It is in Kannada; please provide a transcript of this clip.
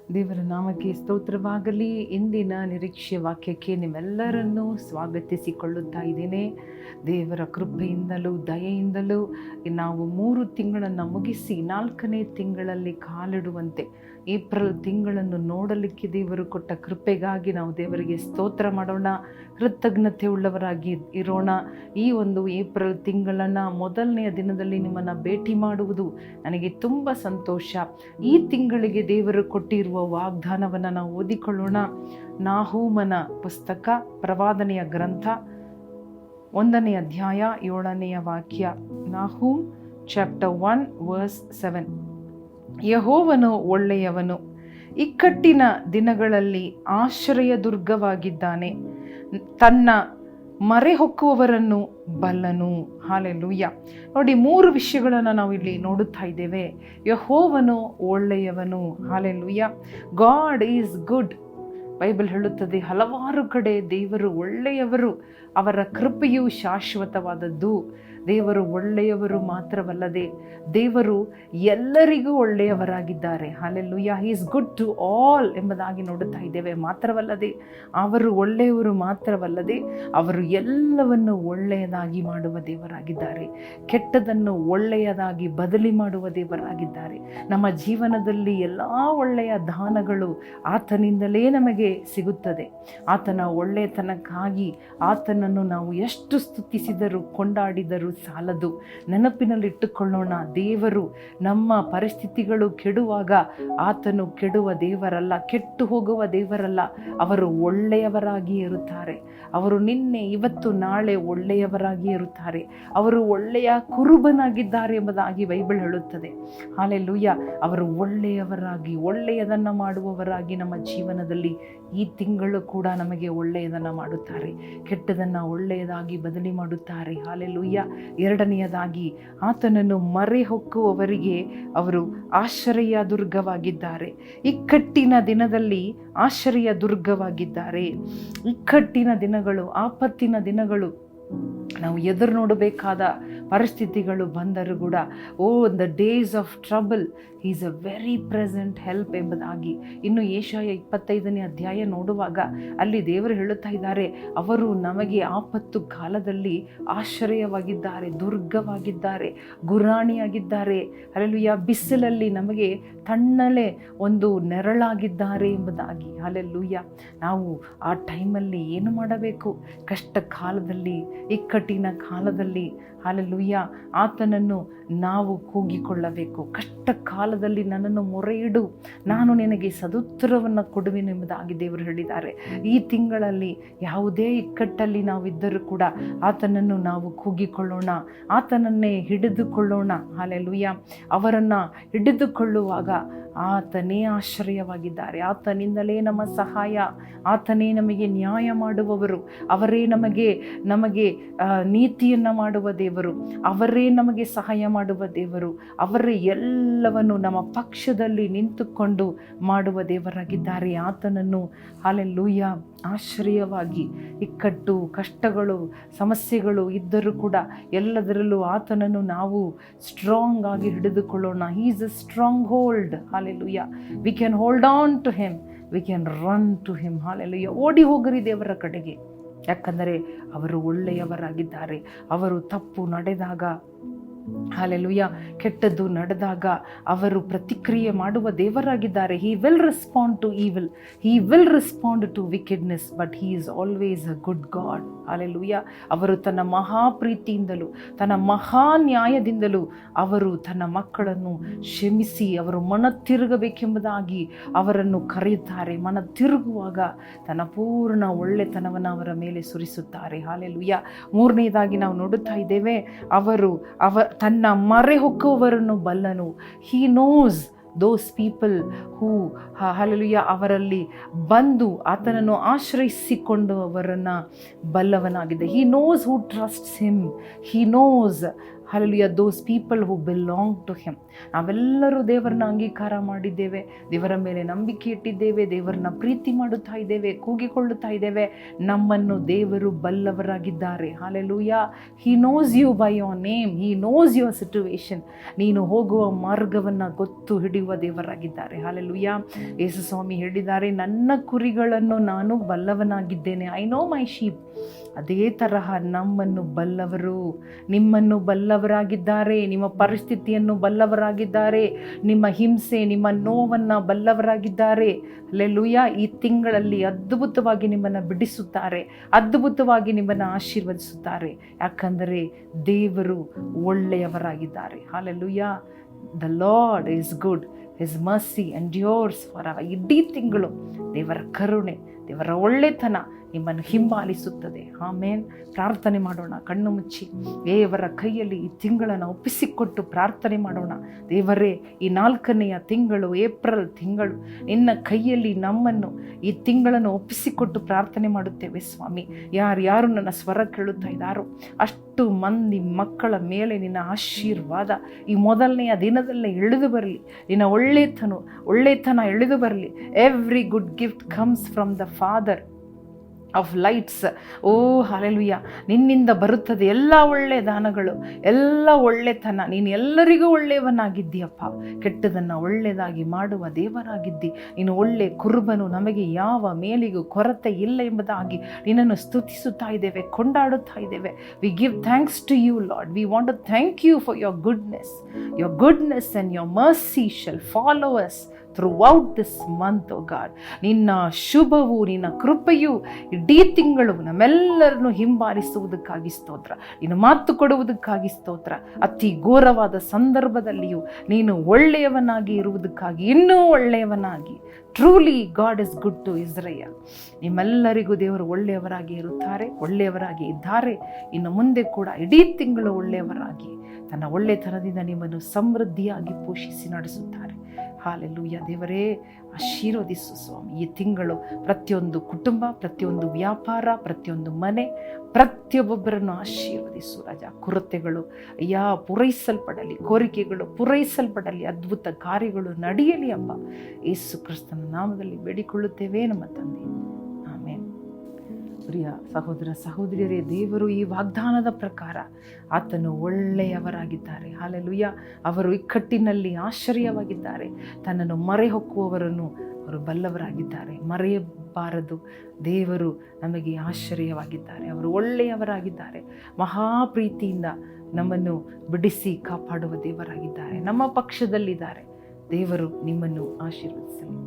ದೇವರ ನಾಮಕ್ಕೆ ಸ್ತೋತ್ರವಾಗಲಿ. ಇಂದಿನ ನಿರೀಕ್ಷೆ ವಾಕ್ಯಕ್ಕೆ ನಿಮ್ಮೆಲ್ಲರನ್ನೂ ಸ್ವಾಗತಿಸಿಕೊಳ್ಳುತ್ತಾ ಇದ್ದೇನೆ. ದೇವರ ಕೃಪೆಯಿಂದಲೂ ದಯೆಯಿಂದಲೂ ನಾವು 3 ತಿಂಗಳನ್ನು ಮುಗಿಸಿ 4ನೇ ತಿಂಗಳಲ್ಲಿ ಕಾಲಿಡುವಂತೆ ಏಪ್ರಿಲ್ ತಿಂಗಳನ್ನು ನೋಡಲಿಕ್ಕೆ ದೇವರು ಕೊಟ್ಟ ಕೃಪೆಗಾಗಿ ನಾವು ದೇವರಿಗೆ ಸ್ತೋತ್ರ ಮಾಡೋಣ, ಕೃತಜ್ಞತೆ ಉಳ್ಳವರಾಗಿ ಇರೋಣ. ಈ ಒಂದು ಏಪ್ರಿಲ್ ತಿಂಗಳನ್ನು ಮೊದಲನೆಯ ದಿನದಲ್ಲಿ ನಿಮ್ಮನ್ನು ಭೇಟಿ ಮಾಡುವುದು ನನಗೆ ತುಂಬ ಸಂತೋಷ. ಈ ತಿಂಗಳಿಗೆ ದೇವರು ಕೊಟ್ಟಿರುವ ವಾಗ್ದಾನವನ್ನು ನಾವು ಓದಿಕೊಳ್ಳೋಣ. ನಾಹೂಮನ ಪುಸ್ತಕ, ಪ್ರವಾದನೆಯ ಗ್ರಂಥ, 1ನೇ ಅಧ್ಯಾಯ 7ನೇ ವಾಕ್ಯ. ನಾಹೂಮ್ ಚಾಪ್ಟರ್ 1 ವರ್ಸ್ 7. ಯೆಹೋವನು ಒಳ್ಳೆಯವನು, ಇಕ್ಕಟ್ಟಿನ ದಿನಗಳಲ್ಲಿ ಆಶ್ರಯ ದುರ್ಗವಾಗಿದ್ದಾನೆ, ತನ್ನ ಮರೆ ಹೊಕ್ಕುವವರನ್ನು ಬಲ್ಲನು. ಹಾಲೆಲೂಯ. ನೋಡಿ, 3 ವಿಷಯಗಳನ್ನು ನಾವು ಇಲ್ಲಿ ನೋಡುತ್ತಾ ಇದ್ದೇವೆ. ಯೆಹೋವನು ಒಳ್ಳೆಯವನು. Hallelujah. God is good. Bible ಹೇಳುತ್ತದೆ ಹಲವಾರು ಕಡೆ ದೇವರು ಒಳ್ಳೆಯವರು, ಅವರ ಕೃಪೆಯು ಶಾಶ್ವತವಾದದ್ದು. ದೇವರು ಒಳ್ಳೆಯವರು ಮಾತ್ರವಲ್ಲದೆ ದೇವರು ಎಲ್ಲರಿಗೂ ಒಳ್ಳೆಯವರಾಗಿದ್ದಾರೆ. Hallelujah. He is good to all ಎಂಬುದಾಗಿ ನೋಡುತ್ತಾ ಇದ್ದೇವೆ. ಮಾತ್ರವಲ್ಲದೆ ಅವರು ಒಳ್ಳೆಯವರು ಮಾತ್ರವಲ್ಲದೆ ಅವರು ಎಲ್ಲವನ್ನು ಒಳ್ಳೆಯದಾಗಿ ಮಾಡುವ ದೇವರಾಗಿದ್ದಾರೆ. ಕೆಟ್ಟದನ್ನು ಒಳ್ಳೆಯದಾಗಿ ಬದಲಿ ಮಾಡುವ ದೇವರಾಗಿದ್ದಾರೆ. ನಮ್ಮ ಜೀವನದಲ್ಲಿ ಎಲ್ಲ ಒಳ್ಳೆಯ ದಾನಗಳು ಆತನಿಂದಲೇ ನಮಗೆ ಸಿಗುತ್ತದೆ. ಆತನ ಒಳ್ಳೆಯತನಕ್ಕಾಗಿ ಆತನನ್ನು ನಾವು ಎಷ್ಟು ಸ್ತುತಿಸಿದರೂ ಕೊಂಡಾಡಿದರೂ ಸಾಲದು. ನೆನಪಿನಲ್ಲಿಟ್ಟುಕೊಳ್ಳೋಣ, ದೇವರು ನಮ್ಮ ಪರಿಸ್ಥಿತಿಗಳು ಕೆಡುವಾಗ ಆತನು ಕೆಡುವ ದೇವರಲ್ಲ, ಕೆಟ್ಟು ಹೋಗುವ ದೇವರಲ್ಲ. ಅವರು ಒಳ್ಳೆಯವರಾಗಿ ಇರುತ್ತಾರೆ. ಅವರು ನಿನ್ನೆ ಇವತ್ತು ನಾಳೆ ಒಳ್ಳೆಯವರಾಗಿ ಇರುತ್ತಾರೆ. ಅವರು ಒಳ್ಳೆಯ ಕುರುಬನಾಗಿದ್ದಾರೆ ಎಂಬುದಾಗಿ ಬೈಬಲ್ ಹೇಳುತ್ತದೆ. ಹಾಲೆಲೂಯ. ಅವರು ಒಳ್ಳೆಯವರಾಗಿ ಒಳ್ಳೆಯದನ್ನು ಮಾಡುವವರಾಗಿ ನಮ್ಮ ಜೀವನದಲ್ಲಿ ಈ ತಿಂಗಳು ಕೂಡ ನಮಗೆ ಒಳ್ಳೆಯದನ್ನು ಮಾಡುತ್ತಾರೆ, ಕೆಟ್ಟದನ್ನು ಒಳ್ಳೆಯದಾಗಿ ಬದಲಿ ಮಾಡುತ್ತಾರೆ. ಹಾಲೆಲೂಯ. 2ನೇಯದಾಗಿ, ಆತನನ್ನು ಮರೆ ಹೊಕ್ಕುವವರಿಗೆ ಅವರು ಆಶ್ರಯ ದುರ್ಗವಾಗಿದ್ದಾರೆ. ಇಕ್ಕಟ್ಟಿನ ದಿನದಲ್ಲಿ ಆಶ್ರಯ ದುರ್ಗವಾಗಿದ್ದಾರೆ. ಇಕ್ಕಟ್ಟಿನ ದಿನಗಳು, ಆಪತ್ತಿನ ದಿನಗಳು, ನಾವು ಎದುರು ನೋಡಬೇಕಾದ ಪರಿಸ್ಥಿತಿಗಳು ಬಂದರೂ ಕೂಡ the days of trouble is a very present help ಎಂಬುದಾಗಿ. ಇನ್ನು ಯೆಶಾಯ 25ನೇ ಅಧ್ಯಾಯ ನೋಡುವಾಗ ಅಲ್ಲಿ ದೇವರು ಹೇಳುತ್ತಾ ಇದ್ದಾರೆ, ಅವರು ನಮಗೆ ಆಪತ್ತು ಕಾಲದಲ್ಲಿ ಆಶ್ರಯವಾಗಿದ್ದಾರೆ, ದುರ್ಗವಾಗಿದ್ದಾರೆ, ಗುರಾಣಿಯಾಗಿದ್ದಾರೆ. ಹಲ್ಲೆಲೂಯಾ. ಬಿಸಿಲಲ್ಲಿ ನಮಗೆ ತಣ್ಣಲೆ ಒಂದು ನೆರಳಾಗಿದ್ದಾರೆ ಎಂಬುದಾಗಿ. ಹಲ್ಲೆಲೂಯಾ. ನಾವು ಆ ಟೈಮಲ್ಲಿ ಏನು ಮಾಡಬೇಕು? ಕಷ್ಟ ಕಾಲದಲ್ಲಿ, ಇಕ್ಕಟ್ಟಿನ ಕಾಲದಲ್ಲಿ, ಹಲ್ಲೆಲೂಯಾ, ಆತನನ್ನು ನಾವು ಕೂಗಿಕೊಳ್ಳಬೇಕು. ಕಷ್ಟ ಕಾಲದಲ್ಲಿ ನನ್ನನ್ನು ಮೊರೆ ಇಡು, ನಾನು ನಿನಗೆ ಸದುತ್ತರವನ್ನು ಕೊಡುವೆನೆಂಬುದಾಗಿ ದೇವರು ಹೇಳಿದ್ದಾರೆ. ಈ ತಿಂಗಳಲ್ಲಿ ಯಾವುದೇ ಇಕ್ಕಟ್ಟಲ್ಲಿ ನಾವಿದ್ದರೂ ಕೂಡ ಆತನನ್ನು ನಾವು ಕೂಗಿಕೊಳ್ಳೋಣ, ಆತನನ್ನೇ ಹಿಡಿದುಕೊಳ್ಳೋಣ. ಹಲ್ಲೆಲೂಯಾ. ಅವರನ್ನು ಹಿಡಿದುಕೊಳ್ಳುವಾಗ ಆತನೇ ಆಶ್ರಯವಾಗಿದ್ದಾರೆ. ಆತನಿಂದಲೇ ನಮ್ಮ ಸಹಾಯ, ಆತನೇ ನಮಗೆ ನ್ಯಾಯ ಮಾಡುವವರು, ಅವರೇ ನಮಗೆ ನೀತಿಯನ್ನು ಮಾಡುವ ದೇವರು, ಅವರೇ ನಮಗೆ ಸಹಾಯ ಮಾಡುವ ದೇವರು, ಅವರೇ ಎಲ್ಲವನ್ನು ನಮ್ಮ ಪಕ್ಷದಲ್ಲಿ ನಿಂತುಕೊಂಡು ಮಾಡುವ ದೇವರಾಗಿದ್ದಾರೆ. ಆತನನ್ನು ಹಲ್ಲೆಲೂಯಾ ಆಶ್ರಯವಾಗಿ, ಇಕ್ಕಟ್ಟು, ಕಷ್ಟಗಳು, ಸಮಸ್ಯೆಗಳು ಇದ್ದರೂ ಕೂಡ ಎಲ್ಲದರಲ್ಲೂ ಆತನನ್ನು ನಾವು ಸ್ಟ್ರಾಂಗ್ ಆಗಿ ಹಿಡಿದುಕೊಳ್ಳೋಣ. He is a stronghold. Hallelujah. We can hold on to him. We can run to him. Hallelujah. ಓಡಿ ಹೋಗರಿ ದೇವರ ಕಡೆಗೆ, ಯಾಕಂದರೆ ಅವರು ಒಳ್ಳೆಯವರಾಗಿದ್ದಾರೆ. ಅವರು ತಪ್ಪು ನಡೆದಾಗ, ಹಲ್ಲೆಲೂಯಾ, ಕೆಟ್ಟದ್ದು ನಡೆದಾಗ ಅವರು ಪ್ರತಿಕ್ರಿಯೆ ಮಾಡುವ ದೇವರಾಗಿದ್ದಾರೆ. He will respond to evil, he will respond to wickedness, but he is always a good God. Hallelujah. ಅವರು ತನ್ನ ಮಹಾಪ್ರೀತಿಯಿಂದಲೂ ತನ್ನ ಮಹಾ ನ್ಯಾಯದಿಂದಲೂ ಅವರು ತನ್ನ ಮಕ್ಕಳನ್ನು ಕ್ಷಮಿಸಿ ಅವರು ಮನ ತಿರುಗಬೇಕೆಂಬುದಾಗಿ ಅವರನ್ನು ಕರೆಯುತ್ತಾರೆ. ಮನ ತಿರುಗುವಾಗ ತನ್ನ ಪೂರ್ಣ ಒಳ್ಳೆತನವನ್ನು ಅವರ ಮೇಲೆ ಸುರಿಸುತ್ತಾರೆ. ಹಲ್ಲೆಲೂಯಾ. 3ನೇದಾಗಿ ನಾವು ನೋಡುತ್ತಾ ಇದ್ದೇವೆ, ತನ್ನ ಮರೆ ಹೊಕ್ಕುವವರನ್ನು ಬಲ್ಲನು. He knows those people who hallelujah ಅವರಲ್ಲಿ ಬಂದು ಆತನನ್ನು ಆಶ್ರಯಿಸಿಕೊಂಡು ಅವರನ್ನು ಬಲ್ಲವನಾಗಿದೆ. He knows who trusts him. He knows hallelujah, those people who belong to him. ನಾವೆಲ್ಲರೂ ದೇವರನ್ನ ಅಂಗೀಕಾರ ಮಾಡಿದ್ದೇವೆ, ದೇವರ ಮೇಲೆ ನಂಬಿಕೆ ಇಟ್ಟಿದ್ದೇವೆ, ದೇವರನ್ನ ಪ್ರೀತಿ ಮಾಡುತ್ತಾ ಇದ್ದೇವೆ, ಕೂಗಿಕೊಳ್ಳುತ್ತಾ ಇದ್ದೇವೆ. ನಮ್ಮನ್ನು ದೇವರು ಬಲ್ಲವರಾಗಿದ್ದಾರೆ. Hallelujah. He knows you by your name, he knows your situation. ನೀನು ಹೋಗುವ ಮಾರ್ಗವನ್ನು ಗೊತ್ತು ಹಿಡಿಯುವ ದೇವರಾಗಿದ್ದಾರೆ. ಹಲ್ಲೆಲೂಯಾ. ಯೇಸು ಸ್ವಾಮಿ ಹೇಳಿದ್ದಾರೆ, ನನ್ನ ಕುರಿಗಳನ್ನು ನಾನು ಬಲ್ಲವನಾಗಿದ್ದೇನೆ. I know my sheep. ಅದೇ ತರಹ ನಮ್ಮನ್ನು ಬಲ್ಲವರು, ನಿಮ್ಮನ್ನು ಬಲ್ಲವರಾಗಿದ್ದಾರೆ, ನಿಮ್ಮ ಪರಿಸ್ಥಿತಿಯನ್ನು ಬಲ್ಲವರಾಗಿದ್ದಾರೆ, ನಿಮ್ಮ ಹಿಂಸೆ, ನಿಮ್ಮ ನೋವನ್ನು ಬಲ್ಲವರಾಗಿದ್ದಾರೆ. ಹಲ್ಲೆಲೂಯಾ. ಈ ತಿಂಗಳಲ್ಲಿ ಅದ್ಭುತವಾಗಿ ನಿಮ್ಮನ್ನು ಬಿಡಿಸುತ್ತಾರೆ, ಅದ್ಭುತವಾಗಿ ನಿಮ್ಮನ್ನು ಆಶೀರ್ವದಿಸುತ್ತಾರೆ. ಯಾಕಂದರೆ ದೇವರು ಒಳ್ಳೆಯವರಾಗಿದ್ದಾರೆ. Hallelujah. The Lord is good, his mercy endures forever. ಇಡೀ ತಿಂಗಳು ದೇವರ ಕರುಣೆ, ದೇವರ ಒಳ್ಳೆತನ ನಿಮ್ಮನ್ನು ಹಿಂಬಾಲಿಸುತ್ತದೆ. ಆಮೇನ್. ಪ್ರಾರ್ಥನೆ ಮಾಡೋಣ, ಕಣ್ಣು ಮುಚ್ಚಿ ದೇವರ ಕೈಯಲ್ಲಿ ಈ ತಿಂಗಳನ್ನು ಒಪ್ಪಿಸಿಕೊಟ್ಟು ಪ್ರಾರ್ಥನೆ ಮಾಡೋಣ. ದೇವರೇ, ಈ 4ನೆಯ ತಿಂಗಳು, ಏಪ್ರಿಲ್ ತಿಂಗಳು ನಿನ್ನ ಕೈಯಲ್ಲಿ ನಮ್ಮನ್ನು ಈ ತಿಂಗಳನ್ನು ಒಪ್ಪಿಸಿಕೊಟ್ಟು ಪ್ರಾರ್ಥನೆ ಮಾಡುತ್ತೇವೆ ಸ್ವಾಮಿ. ಯಾರು ನನ್ನ ಸ್ವರ ಕೇಳುತ್ತಾ ಇದ್ದಾರೋ ಅಷ್ಟು ಮಂದಿ ಮಕ್ಕಳ ಮೇಲೆ ನಿನ್ನ ಆಶೀರ್ವಾದ ಈ ಮೊದಲನೆಯ ದಿನದಲ್ಲೇ ಇಳಿದು ಬರಲಿ. ನಿನ್ನ ಒಳ್ಳೆತನ ಇಳಿದು ಬರಲಿ. Every good gift comes from the Father of lights. O hallelujah. ನಿನ್ನಿಂದ ಬರುತ್ತದೆ ಎಲ್ಲ ಒಳ್ಳೆಯ ದಾನಗಳು, ಎಲ್ಲ ಒಳ್ಳೆತನ. ನೀನು ಎಲ್ಲರಿಗೂ ಒಳ್ಳೆಯವನಾಗಿದ್ದೀಯಪ್ಪ. ಕೆಟ್ಟದನ್ನು ಒಳ್ಳೆಯದಾಗಿ ಮಾಡುವ ದೇವರಾಗಿದ್ದಿ. ನೀನು ಒಳ್ಳೆ ಕುರುಬನು, ನಮಗೆ ಯಾವ ಮೇಲಿಗೂ ಕೊರತೆ ಇಲ್ಲ ಎಂಬುದಾಗಿ ನಿನ್ನನ್ನು ಸ್ತುತಿಸುತ್ತಾ ಇದ್ದೇವೆ, ಕೊಂಡಾಡುತ್ತಾ ಇದ್ದೇವೆ. We give thanks to you Lord. We want to thank you for your goodness. Your goodness and your mercy shall follow us throughout this month, O God. ನಿನ್ನ ಶುಭವು, ನಿನ್ನ ಕೃಪೆಯು ಇಡೀ ತಿಂಗಳು ನಮ್ಮೆಲ್ಲರನ್ನು ಹಿಂಬಾಲಿಸುವುದಕ್ಕಾಗಿ ಸ್ತೋತ್ರ. ನೀನು ಮಾತು ಕೊಡುವುದಕ್ಕಾಗಿ ಸ್ತೋತ್ರ. ಅತಿ ಘೋರವಾದ ಸಂದರ್ಭದಲ್ಲಿಯೂ ನೀನು ಒಳ್ಳೆಯವನಾಗಿ ಇರುವುದಕ್ಕಾಗಿ, ಇನ್ನೂ ಒಳ್ಳೆಯವನಾಗಿ. Truly God is good to Israel. ನಿಮ್ಮೆಲ್ಲರಿಗೂ ದೇವರು ಒಳ್ಳೆಯವರಾಗಿ ಇರುತ್ತಾರೆ, ಒಳ್ಳೆಯವರಾಗಿ ಇದ್ದಾರೆ. ಇನ್ನು ಮುಂದೆ ಕೂಡ ಇಡೀ ತಿಂಗಳು ಒಳ್ಳೆಯವರಾಗಿ ತನ್ನ ಒಳ್ಳೆತನದಿಂದ ನಿಮ್ಮನ್ನು ಸಮೃದ್ಧಿಯಾಗಿ ಪೋಷಿಸಿ ನಡೆಸುತ್ತಾರೆ. ಹಾಲೆಲೂಯ. ದೇವರೇ, ಆಶೀರ್ವದಿಸು ಸ್ವಾಮಿ. ಈ ತಿಂಗಳು ಪ್ರತಿಯೊಂದು ಕುಟುಂಬ, ಪ್ರತಿಯೊಂದು ವ್ಯಾಪಾರ, ಪ್ರತಿಯೊಂದು ಮನೆ, ಪ್ರತಿಯೊಬ್ಬೊಬ್ಬರನ್ನು ಆಶೀರ್ವದಿಸು ರಾಜ. ಕೊರತೆಗಳು ಪೂರೈಸಲ್ಪಡಲಿ, ಕೋರಿಕೆಗಳು ಪೂರೈಸಲ್ಪಡಲಿ, ಅದ್ಭುತ ಕಾರ್ಯಗಳು ನಡೆಯಲಿ ಅಪ್ಪ. ಯೇಸು ಕ್ರಿಸ್ತನ ನಾಮದಲ್ಲಿ ಬೇಡಿಕೊಳ್ಳುತ್ತೇವೆ ನಮ್ಮ ತಂದೆ, ಆಮೇನ್. ಪ್ರಿಯ ಸಹೋದರ ಸಹೋದರಿಯರೇ, ದೇವರು ಈ ವಾಗ್ದಾನದ ಪ್ರಕಾರ ಆತನು ಒಳ್ಳೆಯವರಾಗಿದ್ದಾರೆ. ಹಲ್ಲೆಲೂಯಾ. ಅವರು ಇಕ್ಕಟ್ಟಿನಲ್ಲಿ ಆಶ್ಚರ್ಯವಾಗಿದ್ದಾರೆ. ತನ್ನನ್ನು ಮರೆ ಹೊಕ್ಕುವವರನ್ನು ಅವರು ಬಲ್ಲವರಾಗಿದ್ದಾರೆ. ಮರೆಯಬಾರದು, ದೇವರು ನಮಗೆ ಆಶ್ಚರ್ಯವಾಗಿದ್ದಾರೆ. ಅವರು ಒಳ್ಳೆಯವರಾಗಿದ್ದಾರೆ. ಮಹಾಪ್ರೀತಿಯಿಂದ ನಮ್ಮನ್ನು ಬಿಡಿಸಿ ಕಾಪಾಡುವ ದೇವರಾಗಿದ್ದಾರೆ. ನಮ್ಮ ಪಕ್ಷದಲ್ಲಿದ್ದಾರೆ. ದೇವರು ನಿಮ್ಮನ್ನು ಆಶೀರ್ವದಿಸಲಿ.